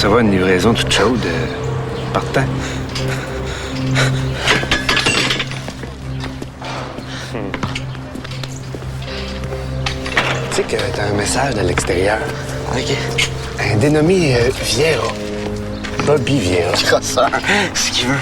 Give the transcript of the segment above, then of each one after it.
recevoir une livraison toute chaude partant. Tu sais que t'as un message de l'extérieur. OK. Un dénommé Vieira. Bobby Vieira. Crosseur, ce qu'il veut.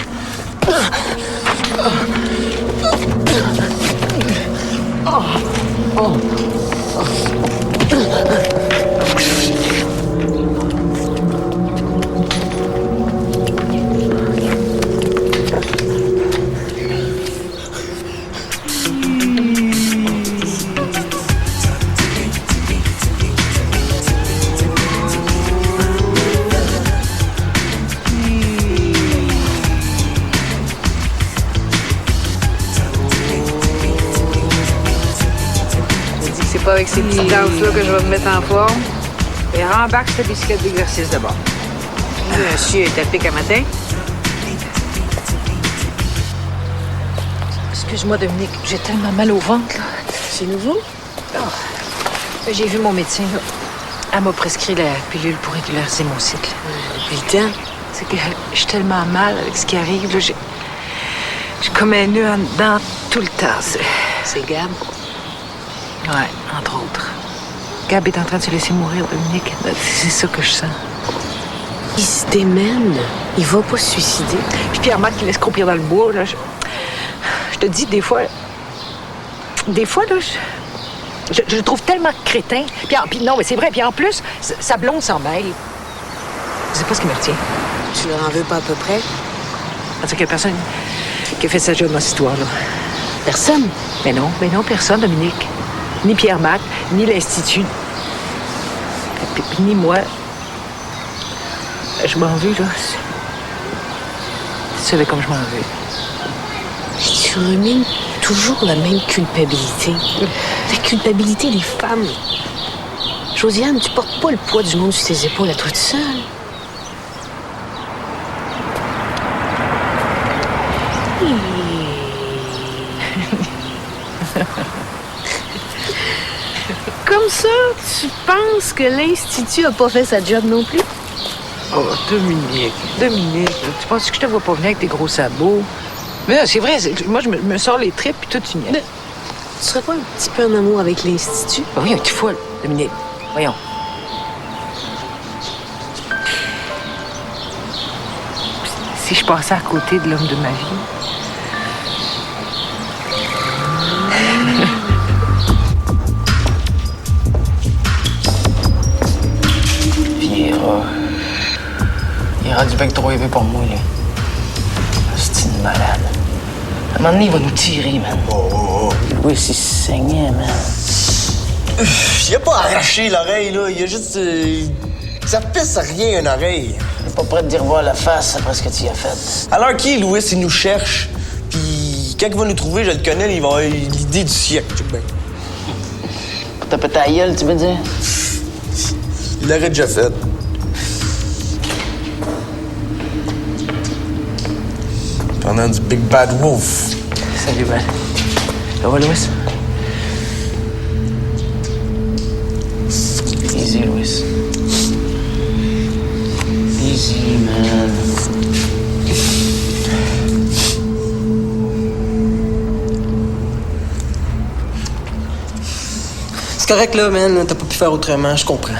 C'est pas avec ces petites danses-là que je vais me mettre en forme. Et rembarque cette bicyclette d'exercice de bord. Monsieur est à pic à matin. Excuse-moi, Dominique, j'ai tellement mal au ventre, là. C'est nouveau? J'ai vu mon médecin, là. Elle m'a prescrit la pilule pour régulariser mon cycle. Depuis le temps? C'est que j'ai tellement mal avec ce qui arrive, là. J'ai comme un nœud en dedans tout le temps. C'est Gab? Ouais, entre autres. Gab est en train de se laisser mourir, Dominique. C'est ça que je sens. Il se démène. Il va pas se suicider. Puis Pierre-Marc qui laisse croupir dans le bois, là. Je te dis, des fois, là, je le trouve tellement crétin. Puis non, mais c'est vrai. Puis en plus, sa blonde s'en mêle. Je sais pas ce qui me retient. Tu leur en veux pas à peu près? Parce qu'il y a personne qui a fait sa job dans cette histoire-là. Personne? Mais non, personne, Dominique. Ni Pierre-Marc, ni l'Institut. Puis ni moi. Je m'en veux, là. Tu savais comme je m'en veux. Tu rumines toujours la même culpabilité. La culpabilité des femmes. Josiane, tu portes pas le poids du monde sur tes épaules à toi toute seule. Comme ça, tu penses que l'Institut a pas fait sa job non plus? Oh, Dominique, tu penses que je te vois pas venir avec tes gros sabots? Mais c'est vrai, moi, je me sors les tripes, puis toi, tu niaises. Tu serais pas un petit peu en amour avec l'Institut? Oh, voyons, tu es folle, Dominique. Voyons. Si je passais à côté de l'homme de ma vie... Vieira. Il est rendu bien trop élevé pour moi, là. C'est une malade. À un moment donné, il va nous tirer, man. Oui, c'est saignant, man. Il a pas arraché l'oreille, là. Il a juste... Ça pisse à rien, une oreille. Il est pas prêt de dire revoir la face après ce que tu y as fait. Alors qui, Louis, il nous cherche. Puis quand il va nous trouver, je le connais, il va avoir l'idée du siècle. Check bien. Pour taper ta gueule, tu veux dire? Il l'aurait déjà fait. Pendant du Big Bad Wolf. Salut, Ben. Ça va, Louis? Easy, Louis. Easy, man. C'est correct, là, man. T'as pas pu faire autrement, je comprends.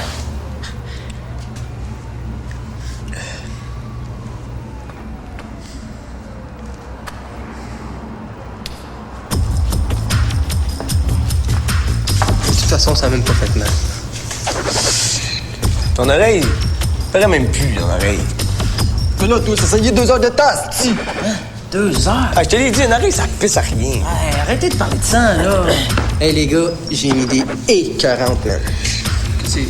De toute façon, ça a même pas fait mal. Ton oreille, ça ferait même plus, ton oreille. Mais là, toi, ça saillait 2 heures de tasse, si. 2 heures? Ah, je te l'ai dit, une oreille, ça pisse à rien. Hey, arrêtez de parler de sang, là. Hey, les gars, j'ai une idée écœurante, man. C'est...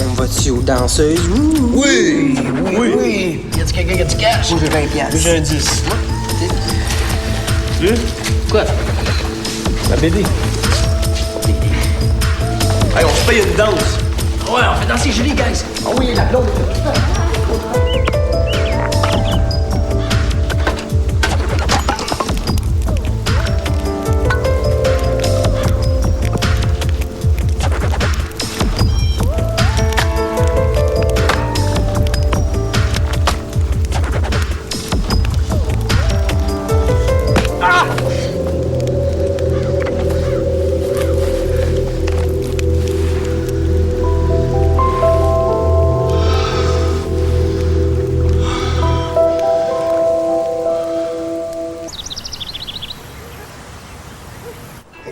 On va-tu aux danseuses? Oui! Oui. Y a-tu quelqu'un qui a du cash? Moi, j'ai 20 piastres. J'ai un 10. Quoi? La BD. Hey, on se paye une danse. Ouais, on fait danser Julie, guys. Ah oui, la blonde.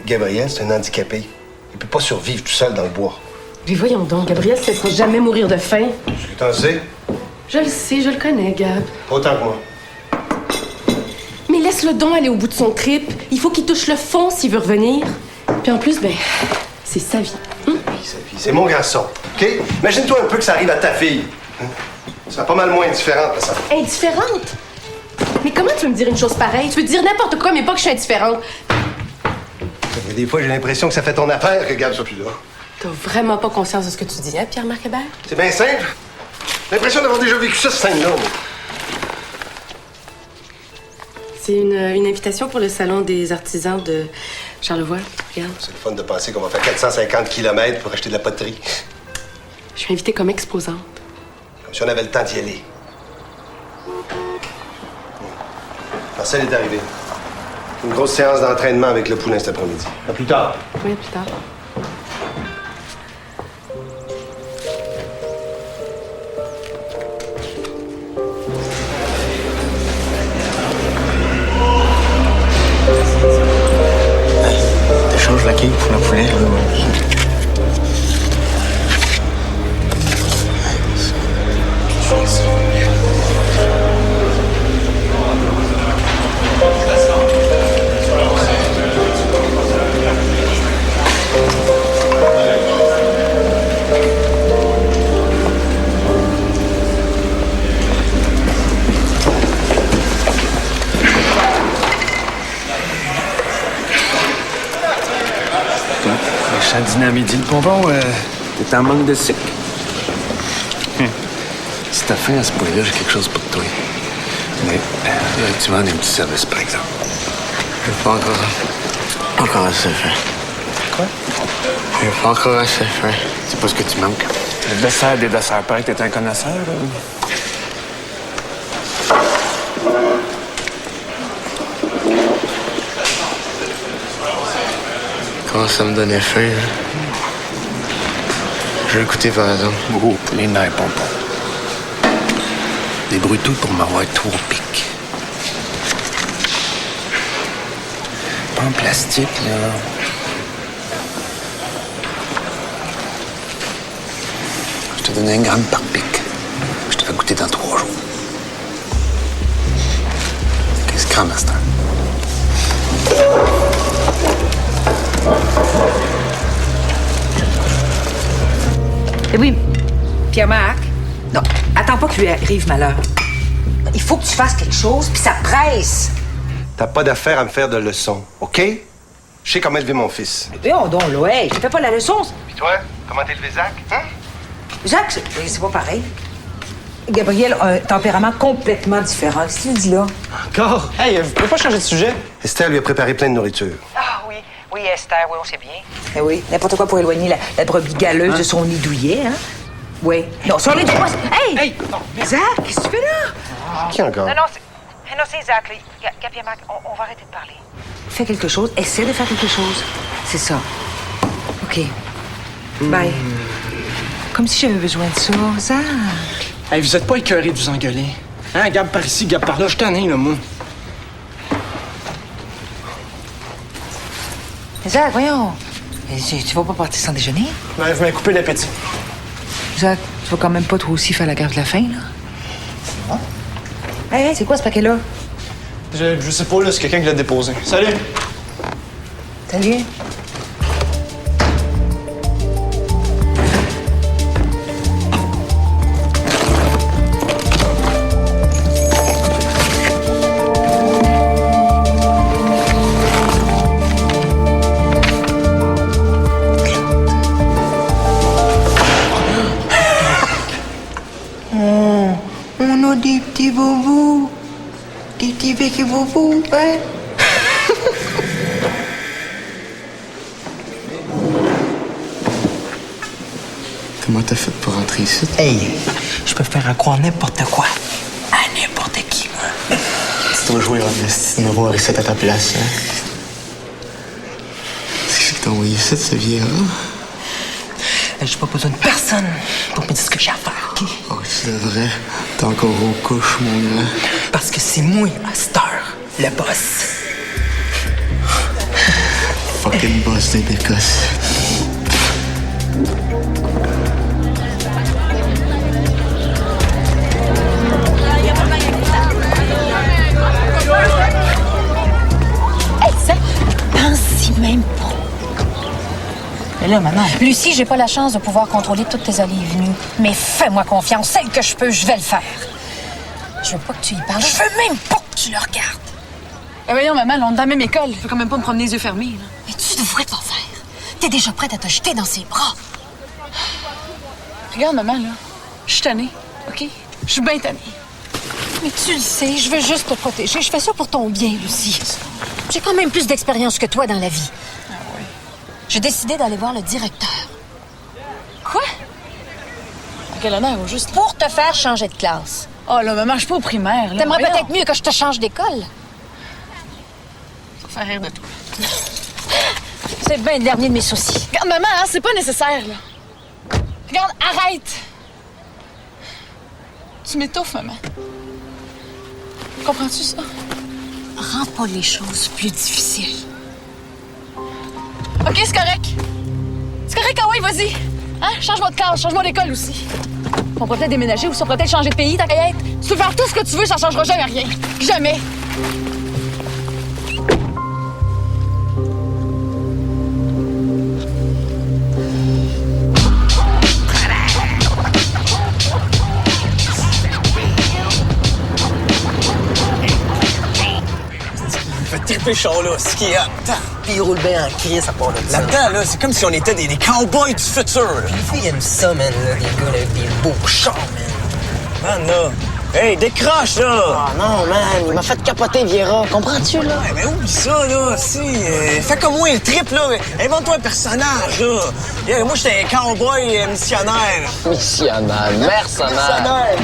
Gabriel, c'est un handicapé. Il peut pas survivre tout seul dans le bois. Puis voyons donc, Gabriel ne se laissera jamais mourir de faim. Tu t'en sais? Je le sais, je le connais, Gab. Pas autant que moi. Mais laisse-le donc aller au bout de son trip. Il faut qu'il touche le fond s'il veut revenir. Puis en plus, ben, c'est sa vie. C'est mon garçon, OK? Imagine-toi un peu que ça arrive à ta fille. Ça sera pas mal moins indifférente, ça. Indifférente? Mais comment tu veux me dire une chose pareille? Tu veux dire n'importe quoi, mais pas que je suis indifférente. Mais des fois, j'ai l'impression que ça fait ton affaire que Gab soit plus là. T'as vraiment pas conscience de ce que tu dis, hein, Pierre-Marc Hébert? C'est bien simple. J'ai l'impression d'avoir déjà vécu ça, cette scène-là. C'est une invitation pour le salon des artisans de Charlevoix. Regarde. C'est le fun de penser qu'on va faire 450 km pour acheter de la poterie. Je suis invitée comme exposante. Comme si on avait le temps d'y aller. Marcel est arrivé. Une grosse séance d'entraînement avec le poulain cet après-midi. À plus tard. Oui, plus tard. T'échanges la quille pour le poulet, là. Méchant dîner à midi, le pompon, t'es en manque de sucre. Si t'as faim à ce point-là, j'ai quelque chose pour toi. Mais tu m'en as un petit service, par exemple. J'ai pas encore assez faim. Quoi? J'ai pas encore assez faim. C'est pas ce que tu manques. Le dessert des desserts, paraît que t'es un connaisseur, là. Comment ça me donnait faim, hein? Je vais écouter, par exemple. Oh, les nerfs, pompon. Débrouille-toi pour m'avoir tout au pic. Pas en plastique, là. Je te donnais une gramme par pic. Je te fais goûter dans 3 jours. Qu'est-ce que Master? Eh oui, Pierre-Marc. Non, attends pas que lui arrive malheur. Il faut que tu fasses quelque chose, puis ça presse. T'as pas d'affaire à me faire de leçons, OK? Je sais comment élever mon fils. Voyons donc, là, hey, je fais pas la leçon. Puis toi, comment t'as élevé Zach, hein? Jacques, c'est pas pareil. Gabriel a un tempérament complètement différent. Qu'est-ce que tu dis là? Encore? Hey, vous pouvez pas changer de sujet? Esther lui a préparé plein de nourriture. Ah oui, oui, Esther, oui, on sait bien. Eh oui, n'importe quoi pour éloigner la brebis galeuse de son nid douillet, hein? Oui. Non, sur les trois... Hey! Hey! Non, Zach, qu'est-ce que tu fais là? Qui encore? Non, c'est Zach, là. Pierre-Marc, on va arrêter de parler. Fais quelque chose. Essaie de faire quelque chose. C'est ça. OK. Bye. Comme si j'avais besoin de ça, Zach. Hey, vous êtes pas écœurés de vous engueuler. Hein, Gab par ici, Gab par là, je t'en ai, là, moi. Zach, voyons. Tu vas pas partir sans déjeuner? Ouais, vous m'avez coupé l'appétit. Zach, tu vas quand même pas toi aussi faire la grève de la faim, là? Hey, c'est quoi ce paquet-là? Je sais pas, là, c'est quelqu'un qui l'a déposé. Salut! Salut. On a des petits bobos. Des petits béquets bobos, hein? Comment t'as fait pour rentrer ici? Hey, je peux faire à croire n'importe quoi. À n'importe qui, moi. Tu dois jouer un petit numéro avec cette à ta place, hein? C'est que t'as envoyé ça de ce vieillard? J'ai pas besoin de personne pour me dire ce que j'ai à faire, OK? Oh, c'est vrai. T'es encore aux couches, mon grand. Parce que c'est moi, à cette heure, le boss. fucking busté d'Écosse. Hey, ça, pense-y même pas. Mais là, maman... Lucie, j'ai pas la chance de pouvoir contrôler toutes tes olives nues. Mais fais-moi confiance. Celle que je peux, je vais le faire. Je veux pas que tu y parles. Je veux même pas que tu le regardes. Voyons, maman, là, on est dans la même école. Je peux quand même pas me promener les yeux fermés, là. Mais tu devrais pas faire. T'es déjà prête à te jeter dans ses bras. Regarde, maman, là. Je suis tannée, OK? Je suis bien tannée. Mais tu le sais, je veux juste te protéger. Je fais ça pour ton bien, Lucie. J'ai quand même plus d'expérience que toi dans la vie. Ah oui. J'ai décidé d'aller voir le directeur. Quoi? À quel honneur, au juste? Pour te faire changer de classe. Oh, là, maman, je suis pas au primaire, là. T'aimerais Voyons. peut-être mieux que je te change d'école. Faut faire rire de toi. C'est bien le dernier de mes soucis. Regarde, maman, hein, c'est pas nécessaire, là. Regarde, arrête! Tu m'étouffes, maman. Comprends-tu ça? Rends pas les choses plus difficiles. OK, c'est correct. C'est correct, ah oui, vas-y. Hein? Change-moi de classe, change-moi d'école aussi. On pourrait peut-être déménager ou on pourrait peut-être changer de pays, ta caillette. Tu peux faire tout ce que tu veux, ça changera jamais rien. Jamais. Triper chaud, là, ce qui est hot. Puis il roule bien en crise à part de ça. Là-dedans, là, c'est comme si on était des cowboys du futur. Là. Les filles aiment ça, man, là, des gars avec des beaux chars, man. Man, là. Hey, décroche, là! Ah non, man, il m'a fait capoter, Viera. Comprends-tu, là? Ouais, mais oublie ça, là, si. Fais comme moi, le trip, là. Invente-toi un personnage, là. Yeah, moi, j'étais un cowboy missionnaire. Missionnaire, mercenaire.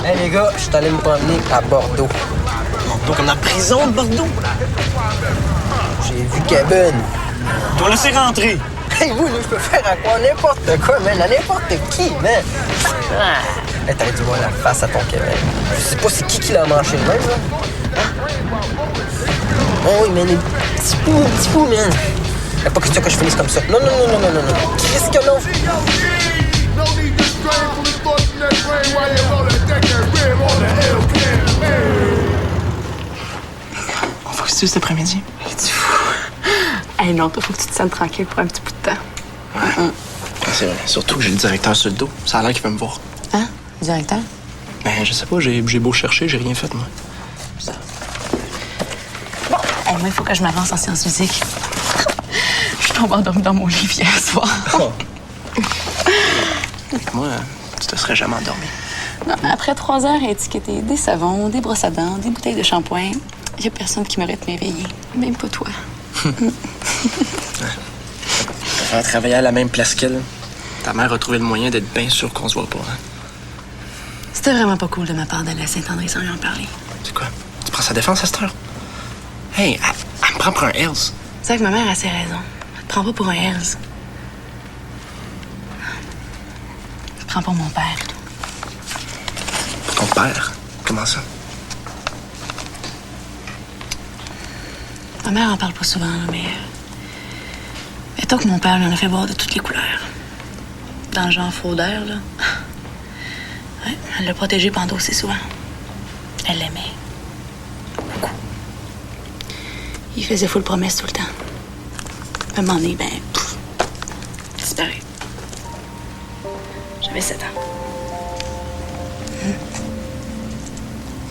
Hey, les gars, je suis allé me promener à Bordeaux. Donc, comme dans la prison de Bordeaux. J'ai vu Kevin. Tu vas laisser rentrer. Hey, vous, là, je peux faire à quoi n'importe quoi, man. À n'importe qui, man. Hey, t'aurais dû voir la face à ton Kevin. Je sais pas c'est qui l'a mangé le même, là. Oh oui, man, les petits poux, man. Y'a pas question que je finisse comme ça. Non. Qu'est-ce que non? On faut que tu cet après-midi. Es-tu fou? Hey, non, toi, faut que tu te sentes tranquille pour un petit bout de temps. Ouais. C'est vrai. Surtout que j'ai le directeur sur le dos. Ça a l'air qu'il veut me voir. Hein? Directeur? Ben, je sais pas, j'ai beau chercher, j'ai rien fait, moi. Ça. Bon, hey, moi, il faut que je m'avance en sciences physiques. Je tombe endormie dans mon lit hier soir. Moi, tu te serais jamais endormi. Non, après 3 heures à étiqueter des savons, des brosses à dents, des bouteilles de shampoing, il y a personne qui m'aurait m'éveiller. Même pas toi. Faire travailler à la même place qu'elle. Ta mère a trouvé le moyen d'être bien sûre qu'on se voit pas, hein? C'était vraiment pas cool de ma part d'aller à Saint-André sans lui en parler. C'est quoi? Tu prends sa défense à cette heure? Hey, elle me prend pour un Hells. C'est vrai que ma mère a ses raisons. Elle te prend pas pour un Hells. Elle te prend pour mon père. Pour ton père? Comment ça? Ma mère en parle pas souvent, mais... Mettons que mon père lui en a fait boire de toutes les couleurs. Dans le genre fraudeur, là. Ouais, elle l'a protégé pendant aussi souvent. Elle l'aimait. Beaucoup. Il faisait full promesse tout le temps. À un moment donné, ben... Pouf, il disparaît. J'avais 7 ans.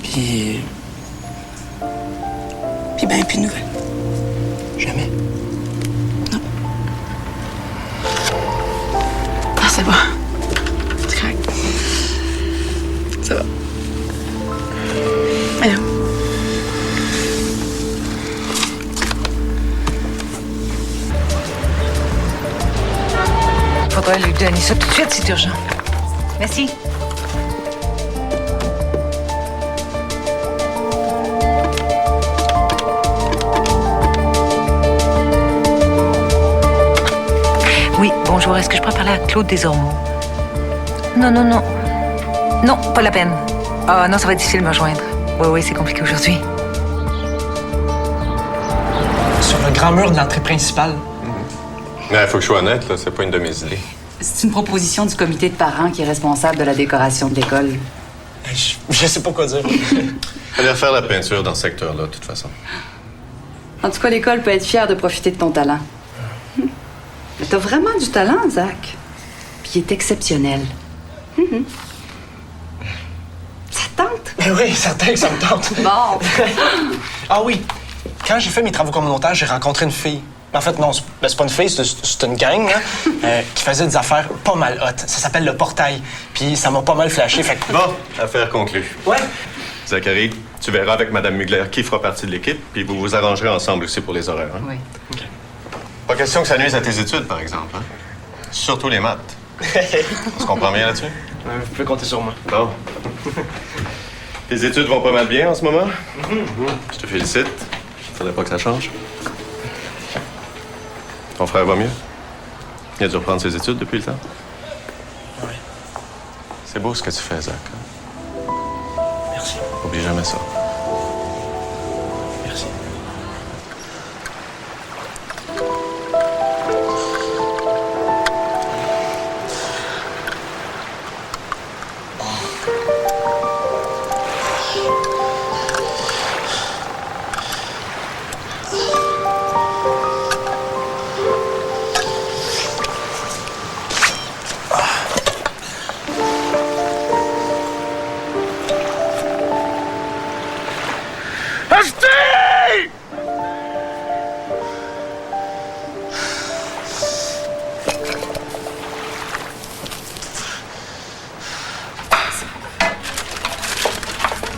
Puis... Puis ben, plus de nouvelles. Jamais. Non. Ah, c'est bon. C'est correct. Ça va. Alors. Faudrait lui donner ça tout de suite, c'est urgent. Merci. Oui, bonjour. Est-ce que je pourrais parler à Claude Desormeaux? Non. Non, pas la peine. Ah non, ça va être difficile de me rejoindre. Oui, c'est compliqué aujourd'hui. Sur le grand mur de l'entrée principale, Il faut que je sois honnête, là, c'est pas une de mes idées. C'est une proposition du comité de parents qui est responsable de la décoration de l'école. Je sais pas quoi dire. Fallait refaire la peinture dans ce secteur-là, de toute façon. En tout cas, l'école peut être fière de profiter de ton talent. Mais t'as vraiment du talent, Zach. Puis il est exceptionnel. Ça te tente? Ben oui, certain que ça me tente. Bon. Ah oui, quand j'ai fait mes travaux communautaires, j'ai rencontré une fille. En fait, non, c'est pas une fille, c'est une gang, là, qui faisait des affaires pas mal hot. Ça s'appelle le portail. Puis ça m'a pas mal flashé, fait que... Bon, affaire conclue. Ouais. Zachary, tu verras avec Mme Mugler qui fera partie de l'équipe, puis vous vous arrangerez ensemble aussi pour les horaires. Hein? Oui. OK. Pas question que ça nuise à tes études, par exemple. Hein? Surtout les maths. On se comprend bien là-dessus? Vous pouvez compter sur moi. Bon. Tes études vont pas mal bien en ce moment? Je te félicite. Faudrait pas que ça change. Ton frère va mieux? Il a dû reprendre ses études depuis le temps? Oui. C'est beau ce que tu fais, Zach. Hein? Merci. Oublie jamais ça. Merci.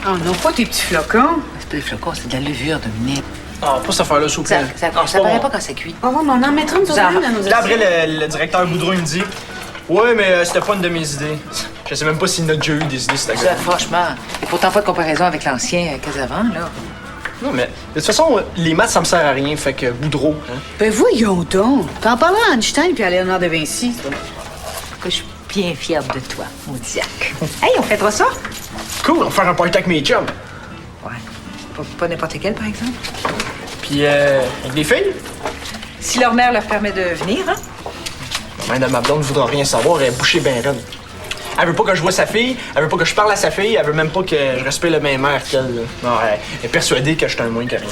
Oh non, pas tes petits flocons. C'est pas des flocons, c'est de la levure, Dominique. Ah, pas cette affaire-là, s'il vous plaît. Ça c'est paraît bon. pas quand ça cuit. Oh, mais on en mettra une Ça- dans nos Là, après, le directeur Boudreau, il me dit... Ouais, mais c'était pas une de mes idées. Je sais même pas s'il en a déjà eu des idées, cette Ça, gars. franchement, et pourtant pas de comparaison avec l'ancien Casavant, là. Non, mais de toute façon, les maths, ça me sert à rien, fait que Boudreau, hein. Ben voyons donc. T'en parles à Einstein puis à Léonard de Vinci. Je suis bien fière de toi, mon Diac. Hey, on fêtera ça? Cool, on va faire un party avec mes chums. Ouais. Pas n'importe quel, par exemple. Puis, avec des filles? Si leur mère leur permet de venir, hein? Même ma blonde ne voudra rien savoir, elle est bouchée ben raide. Elle veut pas que je vois sa fille, elle veut pas que je parle à sa fille, elle veut même pas que je respecte le même air qu'elle. Là. Non, elle est persuadée que je suis un moins que rien.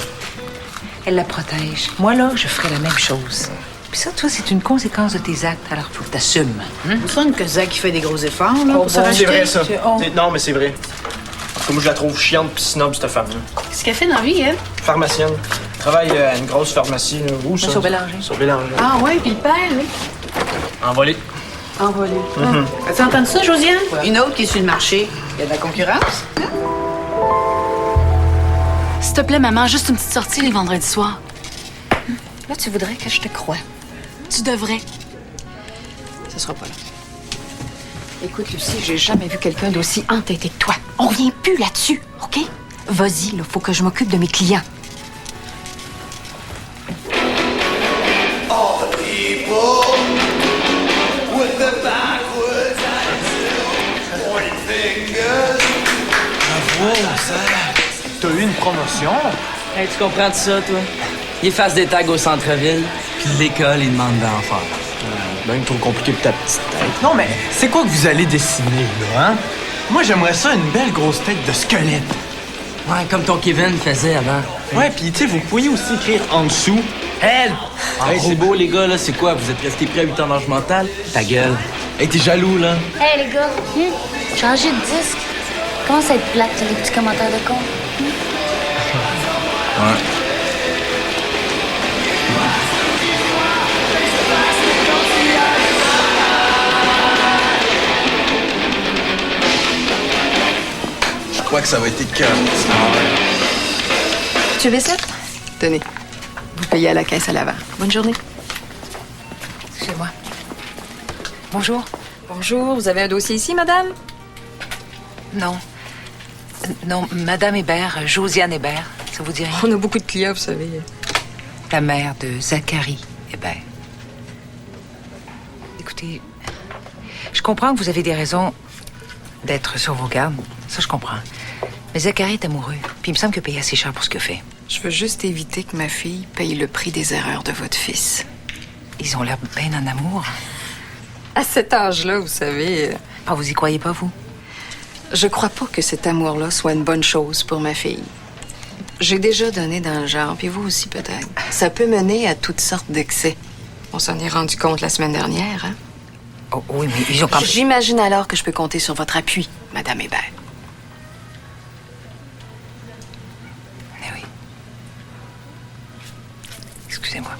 Elle la protège. Moi, là, je ferais la même chose. Puis ça, toi, c'est une conséquence de tes actes, alors faut que t'assumes. Il me semble que Zach il fait des gros efforts là, pour se C'est racheter. vrai, ça. Oh. Non, mais c'est vrai. Parce que moi, je la trouve chiante pis snob, cette femme-là. Qu'est-ce qu'elle fait dans la vie, elle? Pharmacienne. Elle travaille à une grosse pharmacie. Là. Où, ça? Sur Bélanger. Sur Bélanger. Ah ouais, puis le père, lui? Envolé. Envolé. As-tu entendu ça, Josiane? Une autre qui est sur le marché. Il y a de la concurrence? S'il te plaît, maman, juste une petite sortie les vendredis soirs. Là, tu voudrais que je te croie. Tu devrais. Ça sera pas là. Écoute, Lucie, j'ai jamais vu quelqu'un d'aussi entêté que toi. On revient plus là-dessus, OK? Vas-y, là, faut que je m'occupe de mes clients. T'as eu une promotion? Hey, tu comprends de ça, toi? Il efface des tags au centre-ville, puis l'école, il demande d'en faire. Ben trop compliqué pour ta petite tête. Non, mais c'est quoi que vous allez dessiner, là, hein? Moi, j'aimerais ça une belle grosse tête de squelette. Ouais, comme ton Kevin faisait avant. Ouais, puis tu sais, vous pourriez aussi écrire en dessous elle. Hey, c'est beau, les gars, là, c'est quoi? Vous êtes restés prêts à 8 ans d'âge mental? Ta gueule. Hey, t'es jaloux, là? Hey les gars, changez de disque. Comment ça être plate, les petits commentaires de con? Ouais. Je crois que ça va être cœur. Tu veux ça? Tenez. Vous payez à la caisse à l'avant. Bonne journée. Chez moi. Bonjour. Bonjour, vous avez un dossier ici, madame? Non. Non, Madame Hébert, Josiane Hébert, ça vous dit rien? On a beaucoup de clients, vous savez. La mère de Zachary Hébert. Écoutez, je comprends que vous avez des raisons d'être sur vos gardes. Ça, je comprends. Mais Zachary est amoureux, puis il me semble qu'il a payé assez cher pour ce qu'il a fait. Je veux juste éviter que ma fille paye le prix des erreurs de votre fils. Ils ont l'air bien en amour. À cet âge-là, vous savez... Ah, vous y croyez pas, vous? Je crois pas que cet amour-là soit une bonne chose pour ma fille. J'ai déjà donné dans le genre, puis vous aussi peut-être. Ça peut mener à toutes sortes d'excès. On s'en est rendu compte la semaine dernière, hein? Oh, oui, mais ils ont quand même... J'imagine alors que je peux compter sur votre appui, Madame Hébert. Mais oui. Excusez-moi.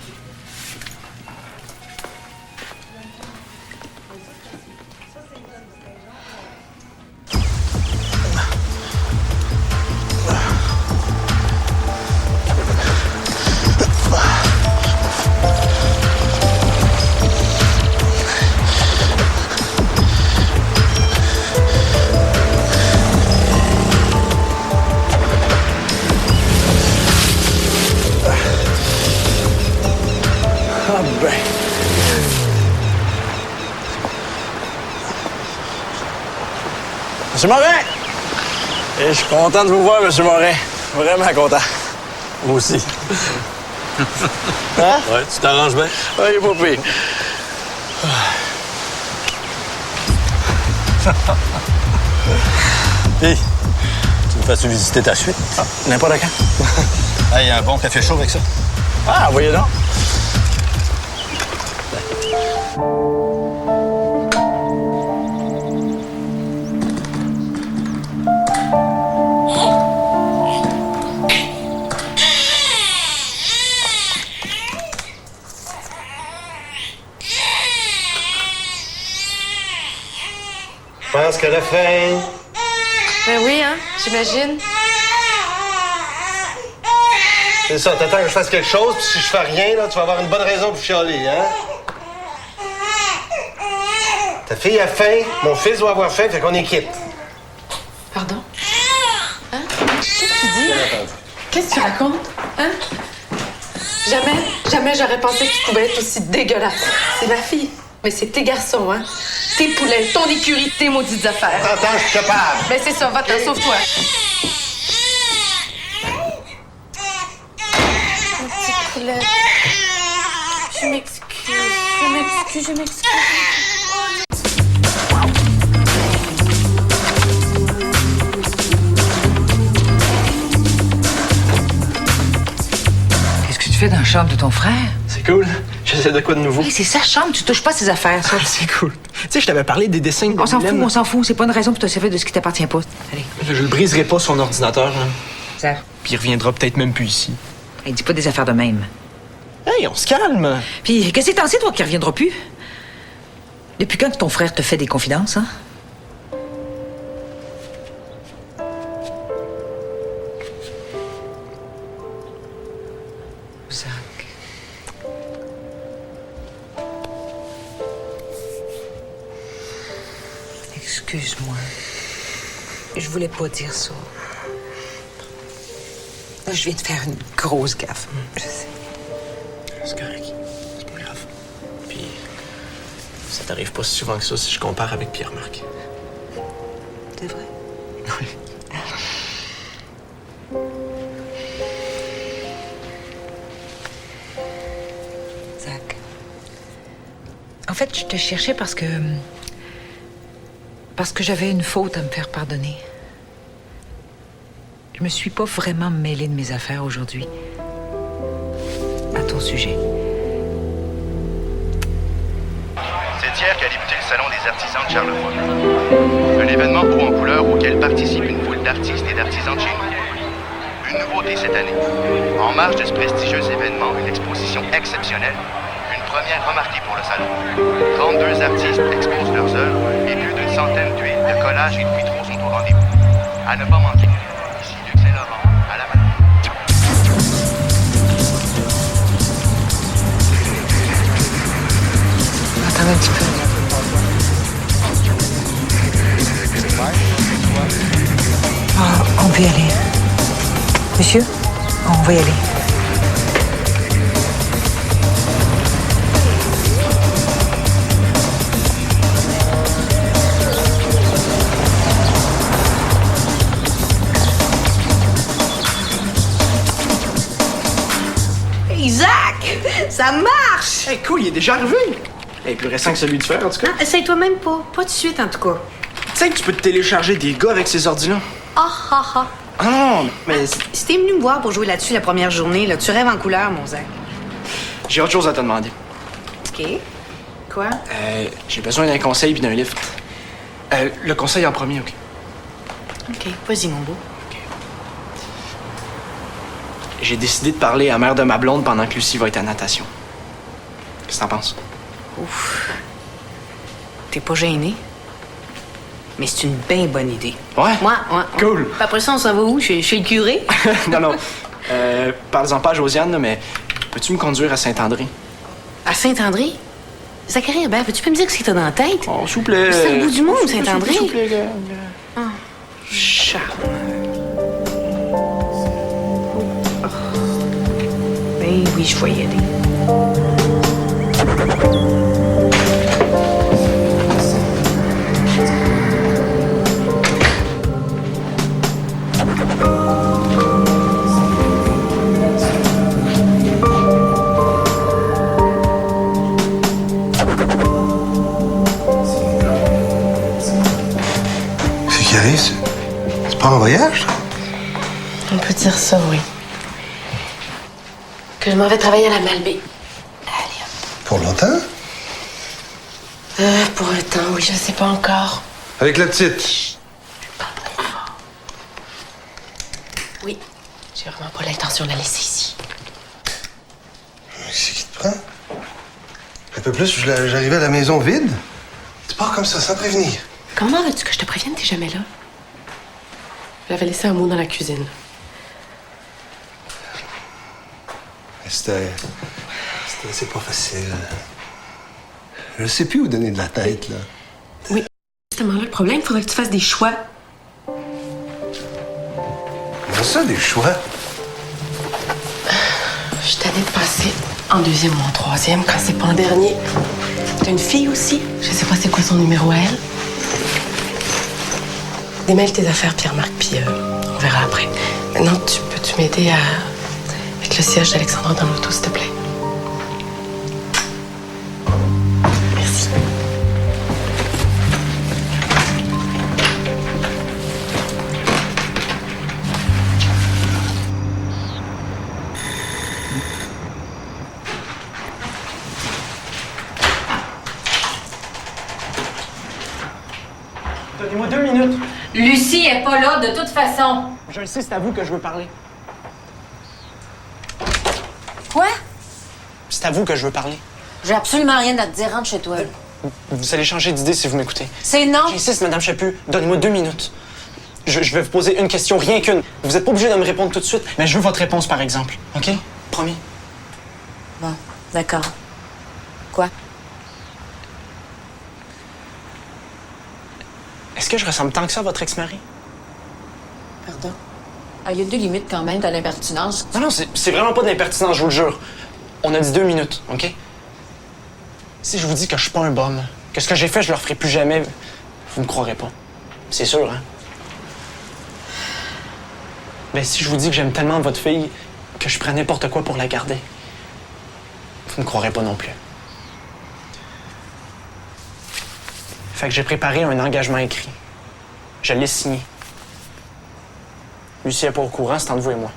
Ah ben. Monsieur Morin! Et je suis content de vous voir, Monsieur Morin. Vraiment content. Moi aussi. Hein? Ouais, tu t'arranges bien? Oui, pas pire. Hey, tu me fais-tu visiter ta suite? Ah, n'importe quand. Hey, un bon café chaud avec ça. Ah, voyez donc. Je pense qu'elle a faim. Ben oui, hein? J'imagine. C'est ça, t'attends que je fasse quelque chose, puis si je fais rien, là, tu vas avoir une bonne raison pour chialer, hein? Ta fille a faim, mon fils doit avoir faim, fait qu'on est quitte. Pardon? Hein? Qu'est-ce que tu dis? Qu'est-ce que tu racontes? Hein? Jamais j'aurais pensé que tu pouvais être aussi dégueulasse. C'est ma fille. Mais c'est tes garçons, hein? Tes poulets, ton écurie, tes maudites affaires. Attends, je suis capable. Ben c'est ça, va-t'en, sauve-toi. Mon petit poulet. Je m'excuse. Qu'est-ce que tu fais dans la chambre de ton frère? C'est cool. J'essaie de quoi de nouveau? Hey, c'est sa chambre, tu touches pas à ses affaires, ça. C'est cool. Tu sais, je t'avais parlé des dessins de On s'en fout, Mylène. on s'en fout. C'est pas une raison pour te servir de ce qui t'appartient pas. Allez. Je le briserai pas, son ordinateur. Là. Ça. Puis il reviendra peut-être même plus ici. Hey, dis pas des affaires de même. Hey, on se calme. Puis, qu'est-ce que t'en sais, toi, qu'il reviendra plus? Depuis quand que ton frère te fait des confidences, hein? Zach. Excuse-moi. Je voulais pas dire ça. Là, je viens de faire une grosse gaffe. Je sais. C'est correct. C'est pas grave. Puis, ça t'arrive pas si souvent que ça si je compare avec Pierre-Marc. C'est vrai? Oui. Zach. En fait, je te cherchais parce que j'avais une faute à me faire pardonner. Je me suis pas vraiment mêlée de mes affaires aujourd'hui. À ton sujet. C'est hier qu'a débuté le Salon des artisans de Charlevoix. Un événement haut en couleur auquel participe une foule d'artistes et d'artisans de chez nous. Une nouveauté cette année. En marge de ce prestigieux événement, une exposition exceptionnelle, une première remarquée pour le salon. 32 artistes exposent leurs œuvres et plus d'une centaine d'huiles, de collages et de vitraux sont au rendez-vous. À ne pas manquer. Ici Luc Saint-Laurent, à la manette. Attends un petit peu. Ah, on peut y aller. Monsieur, on va y aller. Hey, Zach! ça marche! Hey, cool, il est déjà arrivé! Il est plus récent que celui du fer, en tout cas. Essaye-toi même pas. Pas de suite, en tout cas. Tu sais que tu peux te télécharger des gars avec ces ordis-là? Ah, ah, ah. Ah non, mais Si t'es venu me voir pour jouer là-dessus la première journée, là, tu rêves en couleur, mon Zach. j'ai autre chose à te demander. OK. Quoi? J'ai besoin d'un conseil puis d'un lift. Le conseil en premier, OK? OK, vas-y, mon beau. J'ai décidé de parler à la mère de ma blonde pendant que Lucie va être à natation. Qu'est-ce que t'en penses? Ouf. T'es pas gêné? Mais c'est une bien bonne idée. Ouais? Ouais. Cool. Puis après ça, on s'en va où? Chez le curé? non. Parle-en pas à Josiane, là, mais peux-tu me conduire à Saint-André? À Saint-André? Zacharie Hébert, veux-tu pas me dire ce que t'as dans la tête? Oh, s'il vous plaît. C'est le bout du monde, Saint-André. S'il vous plaît, gars. Ah, charme. Ben oui, je vais y aller. C'est qui arrive? C'est pas un voyage? On peut dire ça, oui. Que je m'en vais travailler à la Malbaie. Pour longtemps? Pour un temps, oui, je sais pas encore. Avec la petite? Oui. J'ai vraiment pas l'intention de la laisser ici. C'est qui te prend? Un peu plus, j'arrivais à la maison vide. Tu pars comme ça, sans prévenir. Comment veux-tu que je te prévienne? T'es jamais là. J'avais laissé un mot dans la cuisine. C'est pas facile. Je sais plus où donner de la tête, là. Oui, justement là, le problème, il faudrait que tu fasses des choix. Comment ça, des choix? Je suis tannée de passer en deuxième ou en troisième quand c'est pas en dernier. T'as une fille aussi? Je sais pas c'est quoi son numéro à elle. Démêle tes affaires, Pierre-Marc, puis on verra après. Maintenant, peux-tu m'aider avec le siège d'Alexandra dans l'auto, s'il te plaît? Merci. Donnez-moi 2 minutes. Lucie est pas là de toute façon. Je le sais, c'est à vous que je veux parler. Quoi? C'est à vous que je veux parler. J'ai absolument rien à te dire, rentre chez toi. Vous allez changer d'idée si vous m'écoutez. C'est non. J'insiste, Madame Chaput, donnez-moi 2 minutes. Je vais vous poser une question, rien qu'une. Vous n'êtes pas obligé de me répondre tout de suite, mais je veux votre réponse, par exemple. OK? Promis? Bon, d'accord. Quoi? Est-ce que je ressemble tant que ça à votre ex-mari? Pardon? Ah, il y a 2 limites quand même dans l'impertinence. Non, c'est vraiment pas de l'impertinence, je vous le jure. On a dit 2 minutes, OK? Si je vous dis que je suis pas un bum, que ce que j'ai fait, je le referai plus jamais, vous me croirez pas. C'est sûr, hein? Ben, si je vous dis que j'aime tellement votre fille que je ferais n'importe quoi pour la garder, vous me croirez pas non plus. Fait que j'ai préparé un engagement écrit. Je l'ai signé. Lucie n'est pas au courant, c'est entre vous et moi.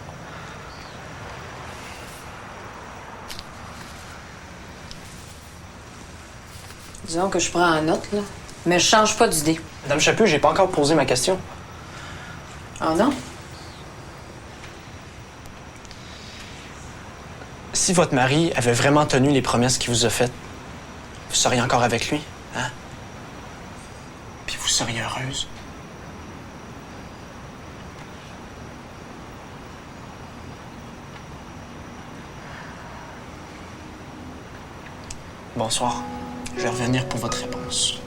Disons que je prends en note, là. Mais je change pas d'idée. Madame Chaput, j'ai pas encore posé ma question. Ah non? Si votre mari avait vraiment tenu les promesses qu'il vous a faites, vous seriez encore avec lui, hein? Puis vous seriez heureuse. Bonsoir. Je vais revenir pour votre réponse.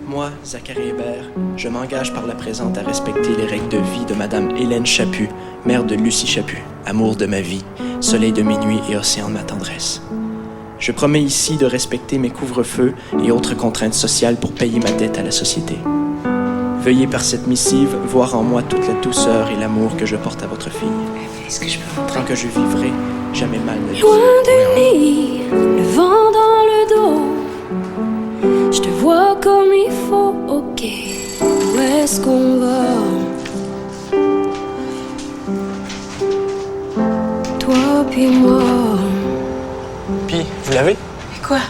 Moi, Zacharie Hébert, je m'engage par la présente à respecter les règles de vie de Madame Hélène Chaput, mère de Lucie Chaput, amour de ma vie, soleil de mes nuits et océan de ma tendresse. Je promets ici de respecter mes couvre-feux et autres contraintes sociales pour payer ma dette à la société. Veuillez par cette missive voir en moi toute la douceur et l'amour que je porte à votre fille. Est-ce que je peux rentrer? Tant que je vivrai, jamais mal ne Loin du nid, le vent dans le dos. Je te vois comme il faut, ok. Où est-ce qu'on va? Toi puis moi. Puis, vous l'avez? Et quoi?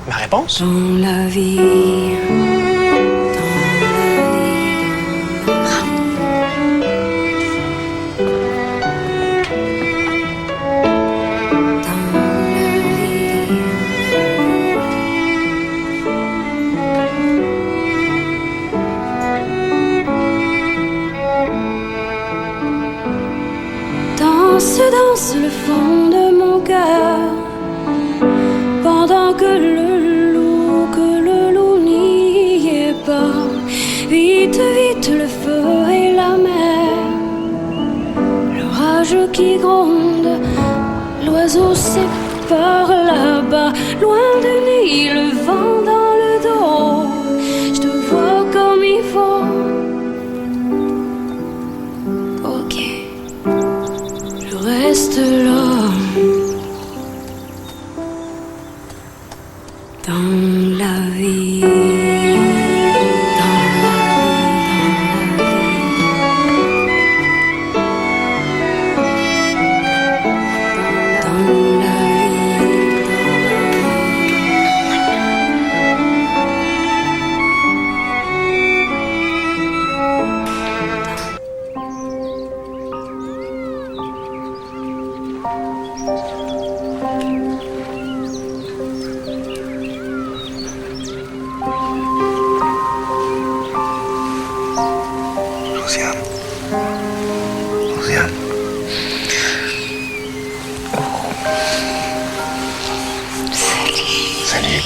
Ma réponse? Dans la vie. Danse le fond de mon cœur pendant que le loup n'y est pas. Vite, vite, le feu et la mer, l'orage qui gronde, l'oiseau sépare là-bas. Loin du nid, le vent dans le dos. Je te vois comme il faut. Ok. Reste là, dans la vie, Josiane. Salut.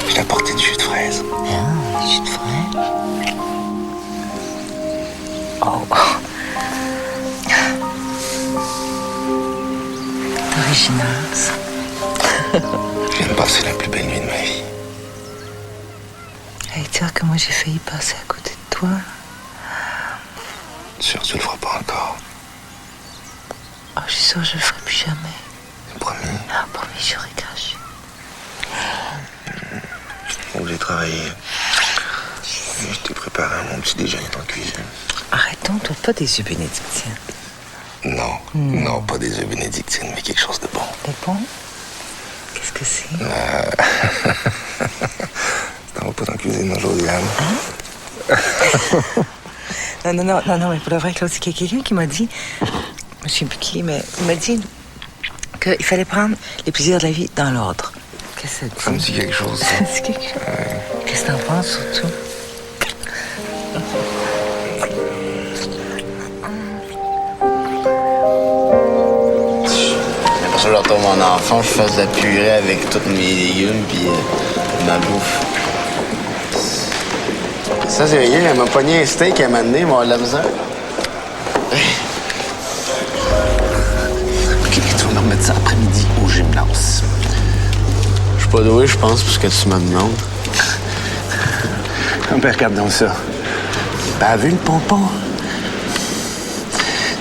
Je t'ai apporté du jus de fraise. Ah, du jus de fraise? Oh. C'est original, ça. Je viens de passer la plus belle nuit de ma vie. Hey, tu vois que moi, j'ai failli passer à côté de toi. Sûr, tu le feras pas encore. Oh, je suis sûre que je le ferai plus jamais. Promis. Ah, promis, j'aurais craché. Où j'ai travaillé. Je t'ai préparé mon petit déjeuner dans la cuisine. Arrêtons, toi, pas des œufs bénédictines. Non, non, pas des œufs bénédictines, mais quelque chose de bon. De bon? Qu'est-ce que c'est? T'en vas pas dans la cuisine, Josiane? Hein? Non, mais pour le vrai, Claude, c'est qu'il y a quelqu'un qui m'a dit, je ne sais plus qui, mais il m'a dit qu'il fallait prendre les plaisirs de la vie dans l'ordre. Qu'est-ce que ça dit? Ça me dit quelque chose, ça. Ça me dit quelque chose. Qu'est-ce que t'en penses, surtout? Après ça, je retourne mon enfant, je fasse de la purée avec tous mes légumes puis ma bouffe. Ça, c'est rien, elle m'a pogné un steak à m'amener, moi, de la misère. OK, tu vas me remettre ça après-midi au gymnase. Je suis pas doué, je pense, parce que tu me demandes. Ben, regarde donc ça. T'as vu le pompon?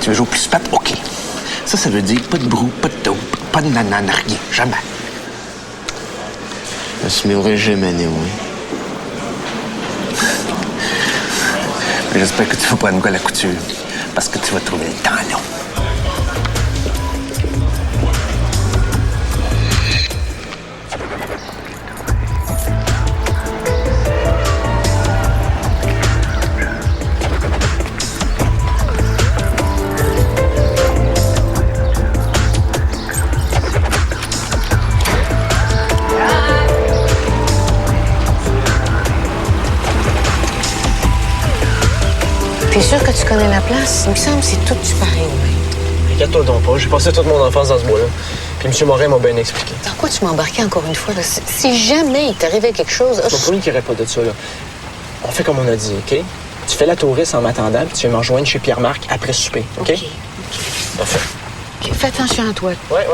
Tu veux jouer au plus pat? OK. Ça veut dire pas de brou, pas de taupe, pas de nanane, rien. Jamais. Je se m'aurait jamais né, oui. J'espère que tu vas pas nous à la couture, parce que tu vas trouver le temps long. T'es sûr que tu connais la place? Il me semble que c'est tout du pareil au même. Inquiète-toi donc pas, j'ai passé toute mon enfance dans ce bois-là. Puis M. Morin m'a bien expliqué. Dans quoi tu m'as embarqué encore une fois? Là? Si jamais il t'arrivait quelque chose... Je ne qu'il n'y aurait pas de ça, là. On fait comme on a dit, OK? Tu fais la touriste en m'attendant, puis tu viens me rejoindre chez Pierre-Marc après souper, OK? Parfait. OK, fais attention à toi. Ouais.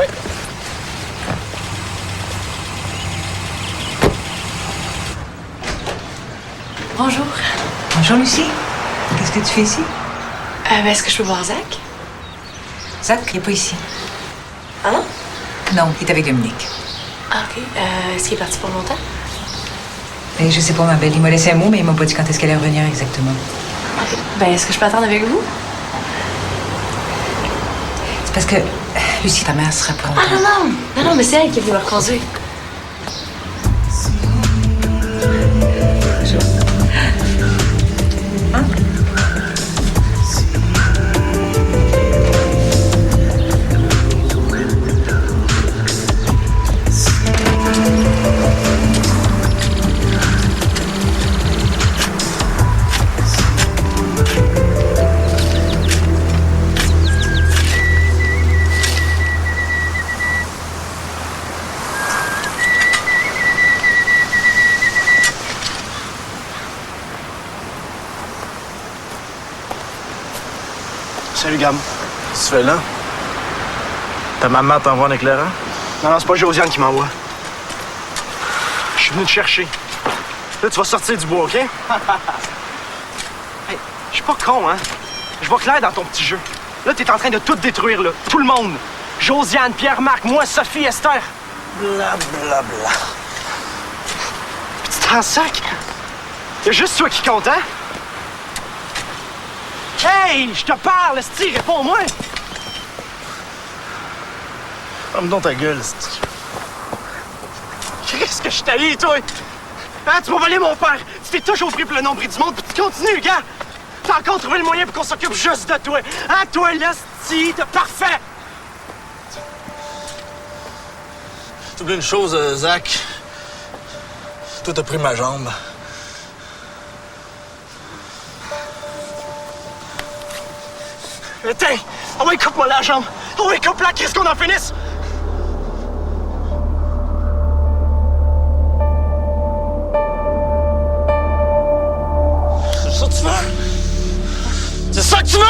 Bonjour. Bonjour, Lucie. Qu'est-ce que tu fais ici? Est-ce que je peux voir Zach? Zach, il n'est pas ici. Ah non? Non, il est avec Dominique. Ah, OK. Est-ce qu'il est parti pour longtemps? Et je sais pas, ma belle. Il m'a laissé un mot, mais il m'a pas dit quand est-ce qu'elle allait revenir exactement. OK. Est-ce que je peux attendre avec vous? C'est parce que Lucie, ta mère, sera pas longtemps. Ah non, mais c'est elle qui est venue me reconduire. Salut, Gam. Qu'est-ce que tu fais là? Ta maman t'envoie un éclairant? Non, c'est pas Josiane qui m'envoie. Je suis venu te chercher. Là, tu vas sortir du bois, OK? Hey, je suis pas con, hein? Je vois clair dans ton petit jeu. Là, t'es en train de tout détruire, là. Tout le monde. Josiane, Pierre-Marc, moi, Sophie, Esther. Bla, bla, bla. Puis tu t'en sac? Y'a juste toi qui compte, hein? Hey, je te parle, esti, réponds-moi! Ferme donc ta gueule, esti. Qu'est-ce que je t'haïs, toi? Hein, tu m'as volé mon père! Tu t'es toujours pris pour le nombril du monde, puis tu continues, gars! T'as encore trouvé le moyen pour qu'on s'occupe juste de toi! Hein, toi, l'esti, t'es parfait! T'oublies une chose, Zach. Toi, t'as pris ma jambe. Tiens! Ah ouais, coupe-moi la jambe! Ah ouais, coupe-la, qu'est-ce qu'on en finisse? C'est ça que tu veux? C'est ça que tu veux?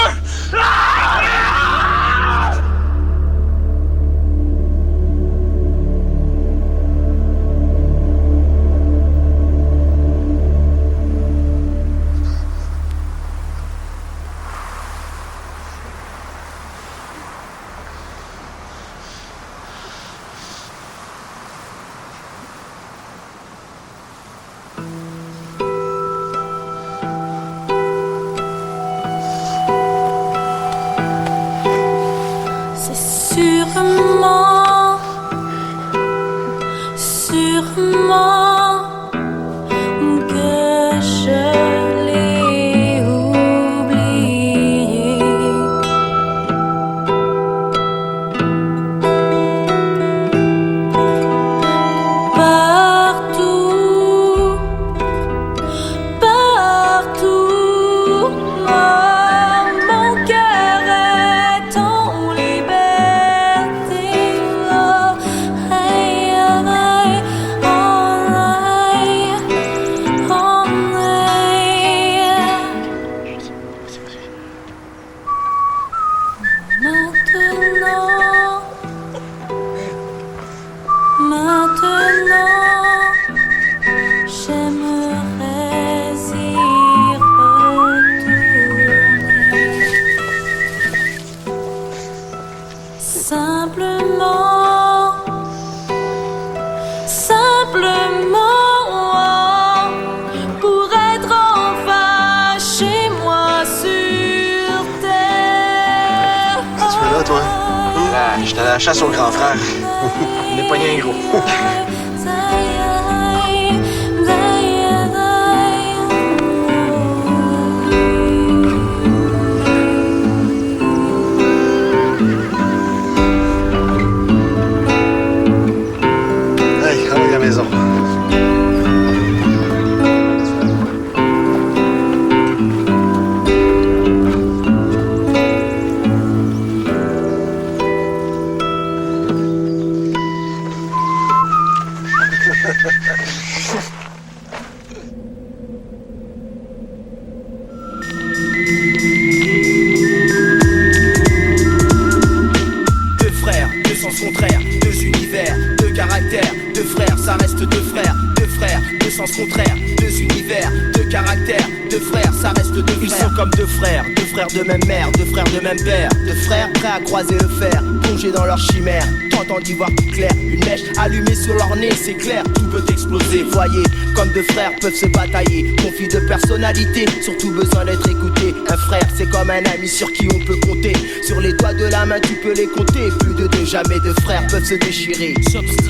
Sûrement que je l'ai oublié. Partout, partout, mon cœur est en liberté. Oh, hey, hey, Maintenant, j'aimerais y retourner. Simplement, pour être enfin chez moi sur terre. Qu'est-ce que tu fais là, toi? J'étais à la chasse au grand frère. On n'est pas rien gros. Hey, on est à la maison. Deux frères, deux sens contraires, deux univers, deux caractères, deux frères, ça reste deux frères, deux sens contraires, deux univers, deux caractères, deux frères, ça reste deux frères. Ils sont comme deux frères de même mère, deux frères de même père. Deux frères prêts à croiser le fer, plongés dans leur chimère, tentant d'y voir plus clair. Une mèche allumée sur leur nez, c'est clair, tout peut exploser. Voyez, comme deux frères peuvent se batailler, conflit de personnalité, surtout besoin d'être écouté. Un frère, c'est comme un ami sur qui on peut compter. Sur les doigts de la main, tu peux les compter. Plus de deux, jamais deux frères peuvent se déchirer.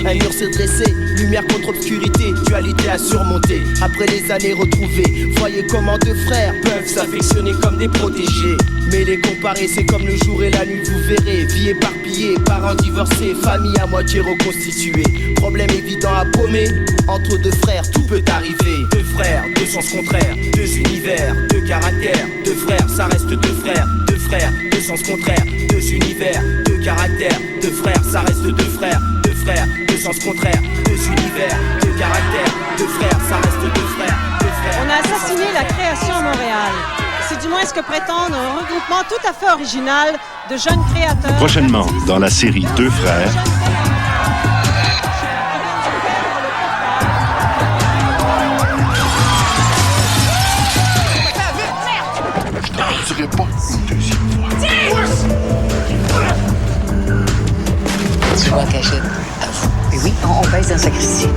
Un mur s'est dressé, lumière contre obscurité, dualité à surmonter. Après les années retrouvées, voyez comment deux frères peuvent s'affectionner comme des protégés. Mais les comparer, c'est comme le jour et la nuit, vous verrez. Vie éparpillée, parents divorcés, famille à moitié reconstituée. Problème évident à paumer, entre deux frères, tout peut arriver. Deux frères, deux sens contraires, deux univers, deux caractères. Deux frères, ça reste deux frères. Deux frères, deux sens contraires, deux univers, deux caractères. Deux frères, ça reste deux frères. Deux frères, deux sens contraires, deux univers, deux caractères. Deux frères, ça reste deux frères. Deux frères. On a assassiné la création à Montréal. C'est du moins ce que prétendent un regroupement tout à fait original de jeunes créateurs. Prochainement, dans la série Deux frères. Je t'en dirai pas une deuxième fois. Tu vois, Cachette. Oui, on baisse dans sa sacristie.